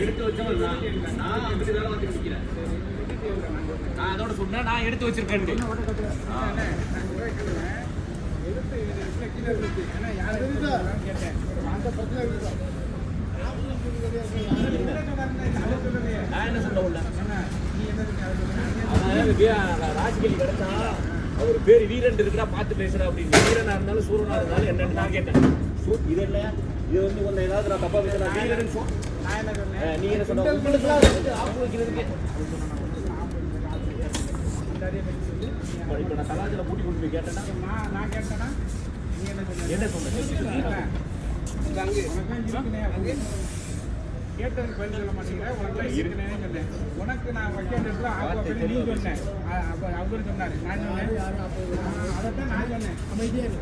எடுத்து வச்சவன் நான் அப்படி வேலை வந்து நிற்கிறேன். நான் அதோட சொன்னேன், நான் எடுத்து வச்சிருக்கேன். நான் என்ன சொல்ல உள்ள ராஜ்கிரி கிடைச்சா அவர் பேர் வீரன் இருக்கிறா பார்த்து பேசுறா அப்படின்னு. வீரனா இருந்தாலும் சூரனா இருந்தாலும் என்னன்னு நான் கேட்டேன். இது என்ன இது வந்து ஒன்னு ஏதாவது நான் தப்பா பேசுறேன் வீரன் நீ என்ன சொன்ன உங்களுக்குலாம் ஆப்பு வைக்கிறதுக்கு இப்போ நான் கலாச்சாரம் கூட்டி கொண்டு போய் கேட்டேன்னா நான் கேட்டேன்னா நீ என்ன சொன்ன கேட்டது பதில் சொல்ல மாட்டேங்கிற உனக்கு இருக்குன்னு சொன்னேன். உனக்கு நான் வைக்க இடத்துல நீ சொன்னேன். அவரு சொன்னாரு, நான் சொன்னேன், அதைத்தான் நான் சொன்னேன். அமைதியாக